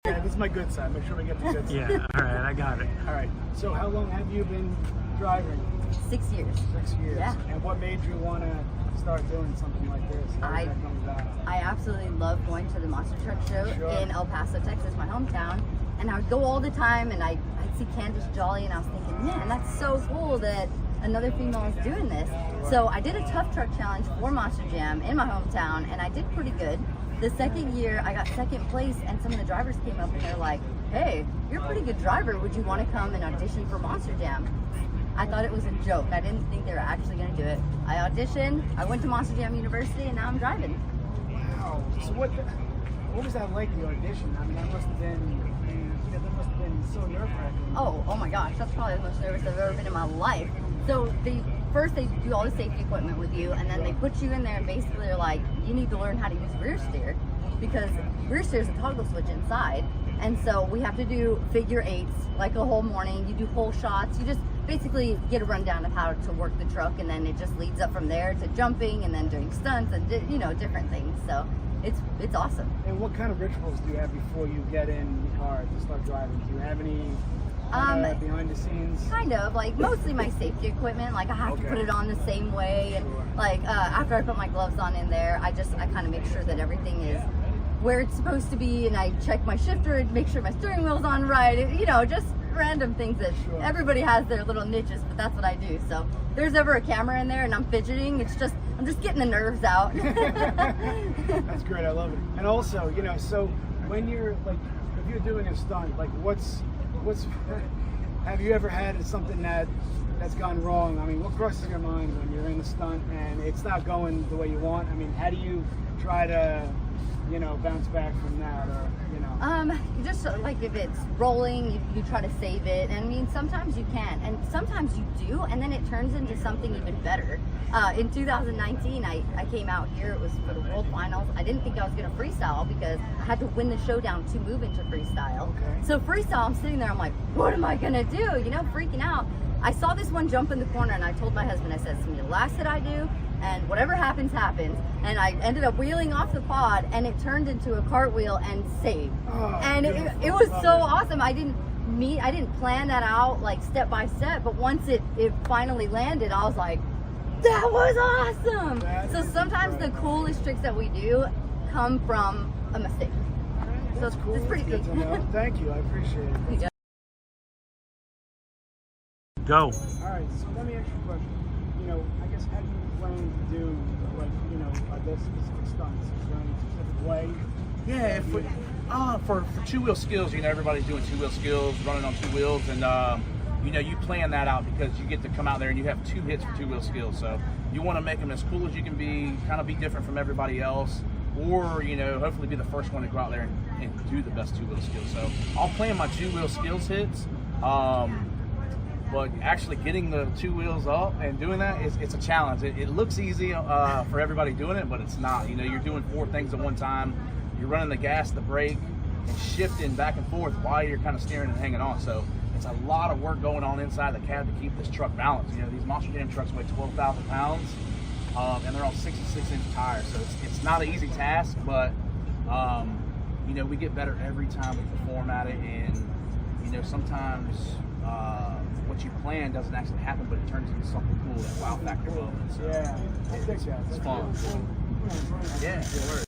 Yeah, this is my good side. Make sure we get the good side. Yeah, all right, I got it. All right. So how long have you been driving? 6 years. 6 years. Yeah. And what made you want to start doing something like this? How did that come about? I absolutely love going to the Monster Truck Show in El Paso, Texas, my hometown. And I would go all the time, and I'd see Candace Jolly, and I was thinking, man, that's so cool that another female is doing this. So I did a tough truck challenge for Monster Jam in my hometown, and I did pretty good. The second year, I got second place, and some of the drivers came up and they're like, hey, you're a pretty good driver. Would you want to come and audition for Monster Jam? I thought it was a joke. I didn't think they were actually going to do it. I auditioned, I went to Monster Jam University, and now I'm driving. Wow. So what was that like, the audition? I mean, that must have been so nerve-wracking. Oh my gosh, that's probably the most nervous I've ever been in my life. So first they do all the safety equipment with you, and then they put you in there and basically they're like, you need to learn how to use rear steer, because rear steer is a toggle switch inside. And so we have to do figure eights like a whole morning. You do whole shots. You just basically get a rundown of how to work the truck, and then it just leads up from there to jumping and then doing stunts and different things. So it's awesome. And what kind of rituals do you have before you get in the car to start driving? Do you have any behind the scenes? Kind of, like mostly my safety equipment. Like I have to put it on the same way, and like after I put my gloves on in there, I kind of make sure that everything is where it's supposed to be, and I check my shifter and make sure my steering wheel's on right. Just random things that everybody has their little niches, but that's what I do. So if there's ever a camera in there and I'm fidgeting, I'm just getting the nerves out. That's great. I love it. And also, so when you're like, if you're doing a stunt, like what's have you ever had something that's gone wrong? I mean, what crosses your mind when you're in a stunt and it's not going the way you want? I mean, how do you try to bounce back from that, or just like if it's rolling, you try to save it. And I mean, sometimes you can, and sometimes you do, and then it turns into something even better. In 2019, I came out here. It was for the World Finals. I didn't think I was going to freestyle because I had to win the showdown to move into freestyle. Okay. So freestyle, I'm sitting there, I'm like, what am I going to do? Freaking out. I saw this one jump in the corner, and I told my husband, I said, it's going to be the last hit I do, and whatever happens, happens. And I ended up wheeling off the pod, and it turned into a cartwheel and saved. And it was so awesome. I didn't plan that out like step by step, but once it finally landed, I was like, that was awesome. So sometimes the coolest tricks that we do come from a mistake. So that's cool. It's pretty good to know. Thank you. I appreciate it. Go. All right, so let me ask you a question. I guess how do you plan to do, this specific stunts? Is there any specific way? Yeah, for two-wheel skills, everybody's doing two-wheel skills, running on two wheels, and you plan that out because you get to come out there and you have 2 hits for two-wheel skills. So you want to make them as cool as you can be, kind of be different from everybody else, or hopefully be the first one to go out there and do the best two-wheel skills. So I'll plan my two-wheel skills hits. But actually getting the 2 wheels up and doing that it's a challenge. It looks easy for everybody doing it, but it's not. You're doing 4 things at one time. You're running the gas, the brake, and shifting back and forth while you're kind of steering and hanging on. So it's a lot of work going on inside the cab to keep this truck balanced. These Monster Jam trucks weigh 12,000 pounds, and they're on 66-inch tires. So it's not an easy task, but we get better every time we perform at it. And sometimes what you plan doesn't actually happen, but it turns into something cool, that wow factor moment. So yeah, I think that. It's fun. Yeah.